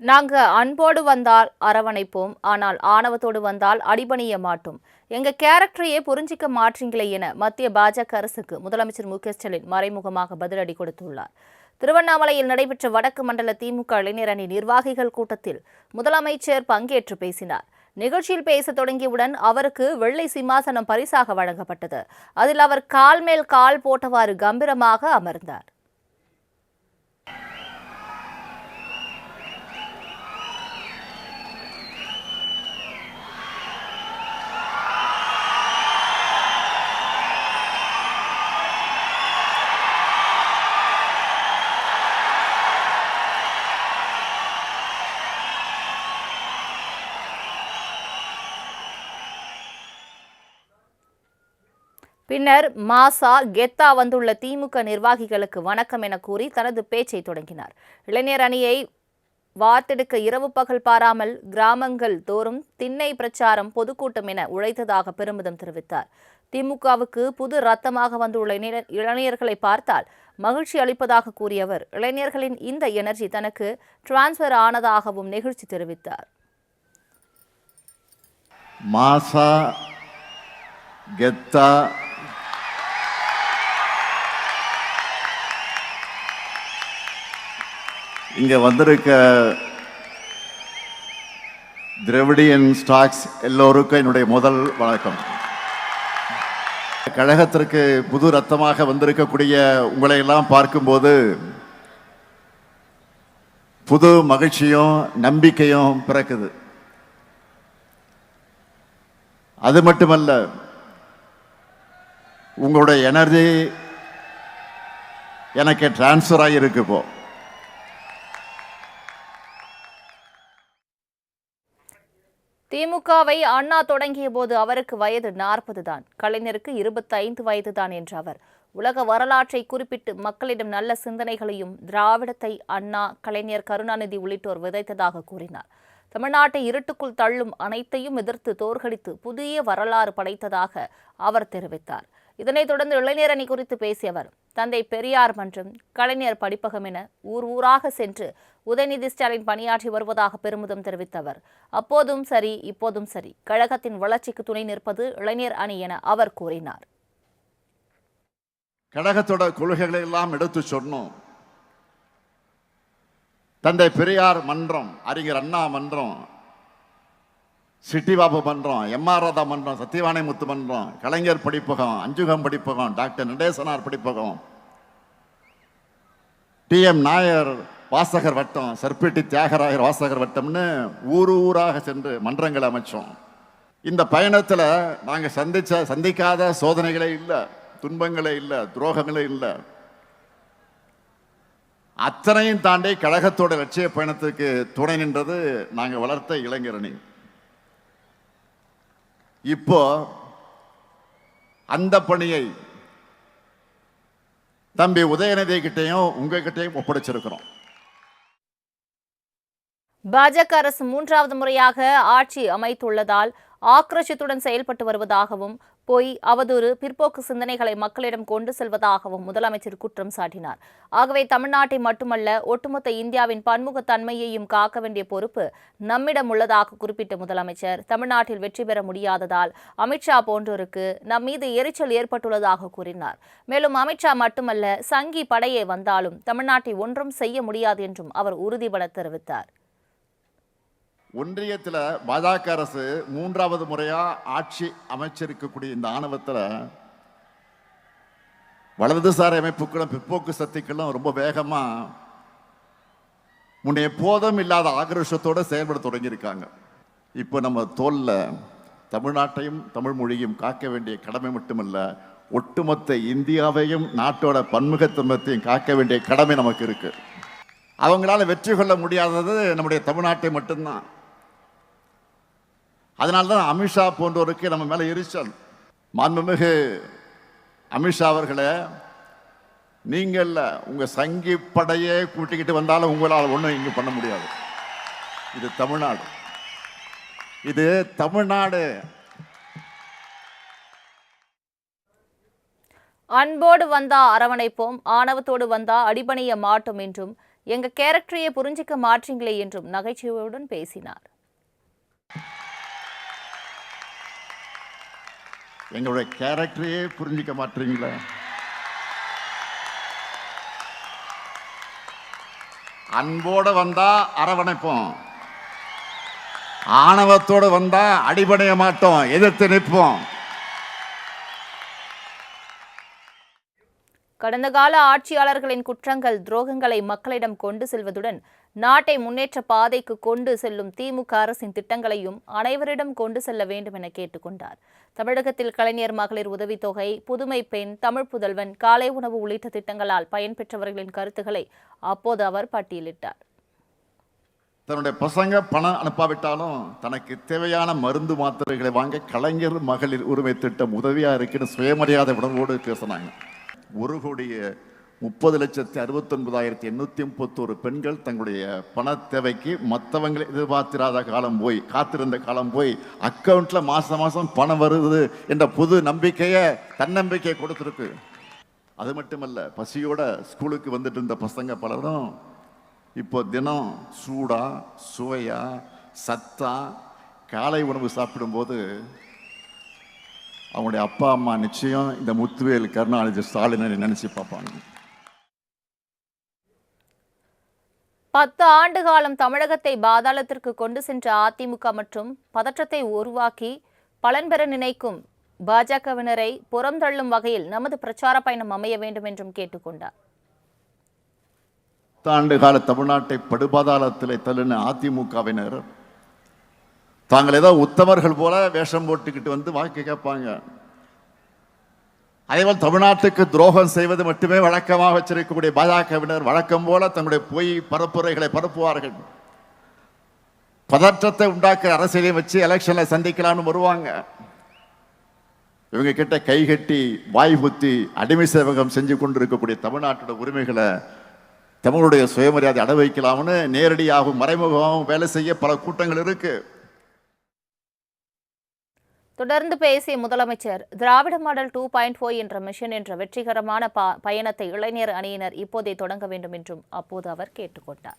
நாங்க அன்போடு வந்தால் அரவணைப்போம், ஆனால் ஆணவத்தோடு வந்தால் அடிபணிய மாட்டோம். எங்க கேரக்டரையே புரிஞ்சிக்க மாட்டீங்களே என மத்திய பாஜக அரசுக்கு முதலமைச்சர் மு.க.ஸ்டாலின் மறைமுகமாக பதிலடி கொடுத்துள்ளார். திருவண்ணாமலையில் நடைபெற்ற வடக்கு மண்டல திமுக இளைஞர் அணி நிர்வாகிகள் கூட்டத்தில் முதலமைச்சர் பங்கேற்று பேசினார். நிகழ்ச்சியில் பேச தொடங்கியவுடன் அவருக்கு வெள்ளை சிம்மாசனம் பரிசாக வழங்கப்பட்டது. அதில் அவர் கால் மேல் கால் போட்டவாறு கம்பீரமாக அமர்ந்தார். பின்னர் மாசா கெத்தா வந்துள்ள திமுக நிர்வாகிகளுக்கு வணக்கம் என கூறி தனது பேச்சை தொடங்கினார். இளைஞர் அணியை வார்த்தெடுக்க இரவு பகல் பாராமல் கிராமங்கள் தோறும் திண்ணை பிரச்சாரம், பொதுக்கூட்டம் என உழைத்ததாக பெருமிதம் தெரிவித்தார். திமுகவுக்கு புது ரத்தமாக வந்துள்ள இளைஞர்களை பார்த்தால் மகிழ்ச்சி அளிப்பதாக கூறிய அவர், இளைஞர்களின் இந்த எனர்ஜி தனக்கு டிரான்ஸ்பர் ஆனதாகவும் நெகிழ்ச்சி தெரிவித்தார். மாசா கெத்தா இங்க வந்திருக்க திராவிடியன் ஸ்டாக்ஸ் எல்லோருக்கும் என்னுடைய முதல் வணக்கம். கழகத்திற்கு புது ரத்தமாக வந்திருக்கக்கூடிய உங்களை எல்லாம் பார்க்கும்போது புது மகிழ்ச்சியும் நம்பிக்கையும் பிறக்குது. அது மட்டுமல்ல, உங்களுடைய எனர்ஜி எனக்கு டிரான்ஸ்ஃபர் ஆகியிருக்கு. இப்போ திமுகவை அண்ணா தொடங்கிய போது அவருக்கு வயது 40 தான், கலைஞருக்கு 25 வயது தான் என்ற அவர் உலக வரலாற்றை குறிப்பிட்டு மக்களிடம் நல்ல சிந்தனைகளையும் திராவிடத்தை அண்ணா, கலைஞர், கருணாநிதி உள்ளிட்டோர் விதைத்ததாக கூறினார். தமிழ்நாட்டை இருட்டுக்குள் தள்ளும் அனைத்தையும் எதிர்த்து தோற்கடித்து புதிய வரலாறு படைத்ததாக அவர் தெரிவித்தார். இதனைத் தொடர்ந்து இளைஞர் அணி குறித்து பேசிய அவர், தந்தை பெரியார் மன்றம், கலைஞர் படிப்பகம் என ஊர் ஊராக சென்று உதயநிதி ஸ்டாலின் பணியாற்றி வருவதாக பெருமிதம் தெரிவித்த அவர், அப்போதும் சரி இப்போதும் சரி கழகத்தின் வளர்ச்சிக்கு துணை நிற்பது இளைஞர் அணி என அவர் கூறினார். கழகத்தோட கொள்கைகளை எல்லாம் எடுத்து சொன்னோம். தந்தை பெரியார் மன்றம், அறிஞர் அண்ணா மன்றம், சிட்டிபாபு மன்றம், எம்.ஆர். ராதா மன்றம், சத்தியவாணி முத்து மன்றம், கலைஞர் படிப்பகம், அஞ்சுகம் படிப்பகம், டாக்டர் நடேசனார் படிப்பகம், டி.எம். நாயர் வாசகர் வட்டம், சர்பிட்டி தியாகராயர் வாசகர் வட்டம்னு ஊர் ஊராக சென்று மன்றங்களை அமைச்சோம். இந்த பயணத்தில் நாங்கள் சந்திக்காத சோதனைகளே இல்லை, துன்பங்களே இல்லை, துரோகங்களே இல்லை. அத்தனையும் தாண்டி கழகத்தோட லட்சிய பயணத்துக்கு துணை நின்றது நாங்கள் வளர்த்த இளைஞரணி. இப்போ அந்த பணியை தம்பி உதயநிதி கிட்டையும் உங்ககிட்டையும் ஒப்படைச்சிருக்கிறோம். பாஜக அரசு 3வது முறையாக ஆட்சி அமைத்துள்ளதால் ஆக்ரோஷத்துடன் செயல்பட்டு வருவதாகவும், பொய், அவதூறு, பிற்போக்கு சிந்தனைகளை மக்களிடம் கொண்டு செல்வதாகவும் முதலமைச்சர் குற்றம் சாட்டினார். ஆகவே தமிழ்நாட்டை மட்டுமல்ல, ஒட்டுமொத்த இந்தியாவின் பன்முகத்தன்மையையும் காக்க வேண்டிய பொறுப்பு நம்மிடம் உள்ளதாக குறிப்பிட்ட முதலமைச்சர், தமிழ்நாட்டில் வெற்றி பெற முடியாததால் அமித்ஷா போன்றோருக்கு நம் மீது எரிச்சல் ஏற்பட்டுள்ளதாக கூறினார். மேலும் அமித்ஷா மட்டுமல்ல, சங்கி படையே வந்தாலும் தமிழ்நாட்டை ஒன்றும் செய்ய முடியாது என்றும் அவர் உறுதிபட தெரிவித்தார். ஒன்றியத்தில் பாஜக அரசு 3வது முறையா ஆட்சி அமைச்சிருக்கக்கூடிய இந்த ஆணவத்தில் வலதுசாரி அமைப்புகளும் பிற்போக்கு சக்திகளும் ரொம்ப வேகமா முன்னைய போதும் இல்லாத ஆக்ரோஷத்தோடு செயல்பட தொடங்கியிருக்காங்க. இப்போ நம்ம தோல்ல தமிழ்நாட்டையும் தமிழ் மொழியும் காக்க வேண்டிய கடமை மட்டுமல்ல, ஒட்டுமொத்த இந்தியாவையும் நாட்டோட பன்முகத்தன்மையையும் காக்க வேண்டிய கடமை நமக்கு இருக்கு. அவங்களால வெற்றி கொள்ள முடியாதது நம்முடைய தமிழ்நாட்டை மட்டும்தான். அதனால்தான் அமித்ஷா போன்றோருக்கு நம்ம மேல எரிச்சல். மாண்புமிகு அமித்ஷா அவர்களே, நீங்கள் உங்க சங்கி படையே கூட்டிக்கிட்டு வந்தாலும் உங்களால் ஒன்றும் இங்க பண்ண முடியாது. இது தமிழ்நாடு, இது தமிழ்நாடு. அன்போடு வந்தா அரவணைப்போம், ஆணவத்தோடு வந்தா அடிபணிய மாட்டோம் என்றும், எங்க கேரக்டரையே புரிஞ்சிக்க மாற்றீங்களே என்றும் நகைச்சுவையுடன் பேசினார். எங்களுடைய கேரக்டரையே புரிஞ்சிக்க மாட்டீங்களா? அன்போட வந்தா அரவணைப்போம், ஆணவத்தோடு வந்தா அடிபடைய மாட்டோம், எதிர்த்து நிற்போம். கடந்த கால ஆட்சியாளர்களின் குற்றங்கள், துரோகங்களை மக்களிடம் கொண்டு செல்வதுடன் நாட்டை முன்னேற்ற பாதைக்கு கொண்டு செல்லும் திமுக அரசின் திட்டங்களையும் அனைவரிடம் கொண்டு செல்ல வேண்டும் என கேட்டுக்கொண்டார். தமிழகத்தில் கலைஞர் மகளிர் உதவித்தொகை, புதுமை பெண், தமிழ் புதல்வன், காலை உணவு உள்ளிட்ட திட்டங்களால் பயன்பெற்றவர்களின் கருத்துக்களை அப்போது அவர் பட்டியலிட்டார். தன்னுடைய பசங்க பணம் அனுப்பாவிட்டாலும் தனக்கு தேவையான மருந்து மாத்திரைகளை வாங்க கலைஞர் மகளிர் உரிமை திட்டம் உதவியா இருக்குன்னு சுயமரியாதை உணர்வோடு பேசினாங்க. 1,60,69,831 பெண்கள் தங்களுடைய பண தேவைக்கு மற்றவங்களை எதிர்பார்த்திராத காலம் போய், காத்திருந்த காலம் போய், அக்கௌண்ட்ல மாசம் மாசம் பணம் வருது என்ற புது நம்பிக்கையை, தன்னம்பிக்கையை கொடுத்துருக்கு. அது மட்டுமல்ல, பசியோட ஸ்கூலுக்கு வந்துட்டு இருந்த பசங்க பலரும் இப்போ தினம் சூடா சுவையா சத்தா காலை உணவு சாப்பிடும்போது அவங்களுடைய அப்பா அம்மா நிச்சயம் இந்த முத்துவேல் கருணாநிதி ஸ்டாலினை நினைச்சு பார்ப்பாங்க. 10 ஆண்டு காலம் தமிழகத்தை பாதாளத்திற்கு கொண்டு சென்ற அதிமுக மற்றும் பதற்றத்தை உருவாக்கி பலன் பெற நினைக்கும் பாஜகவினரை புறந்தள்ளும் வகையில் நமது பிரச்சார பயணம் அமைய வேண்டும் என்றும் கேட்டுக்கொண்டார். 10 ஆண்டு கால தமிழ்நாட்டை படுபாதாளத்தில் தள்ளின அதிமுகவினர் தாங்கள் ஏதோ உத்தமர்கள் போல வேஷம் போட்டுக்கிட்டு வந்து வாக்கு கேட்பாங்க. அதேபோல் தமிழ்நாட்டுக்கு துரோகம் செய்வது மட்டுமே வழக்கமாக வச்சிருக்கக்கூடிய பாஜகவினர் வழக்கம் போல தங்களுடைய பொய் பரப்புரைகளை பரப்புவார்கள். பதற்றத்தை உண்டாக்குற அரசியலை வச்சு எலெக்ஷன்ல சந்திக்கலாம்னு வருவாங்க. இவங்க கிட்ட கைகட்டி வாய் புத்தி அடிமை சேவகம் செஞ்சு கொண்டிருக்கக்கூடிய தமிழ்நாட்டோட உரிமைகளை, தமிழுடைய சுயமரியாதை அட வைக்கலாம்னு நேரடியாகவும் மறைமுகமாகவும் வேலை செய்ய பல கூட்டங்கள் இருக்கு. தொடர்ந்து பேசிய முதலமைச்சர், திராவிட மாடல் 2.0 என்ற மிஷன் என்ற வெற்றிகரமான பயணத்தை இளைஞர் அணியினர் இப்போதே தொடங்க வேண்டும் என்றும் அப்போது அவர் கேட்டுக்கொண்டார்.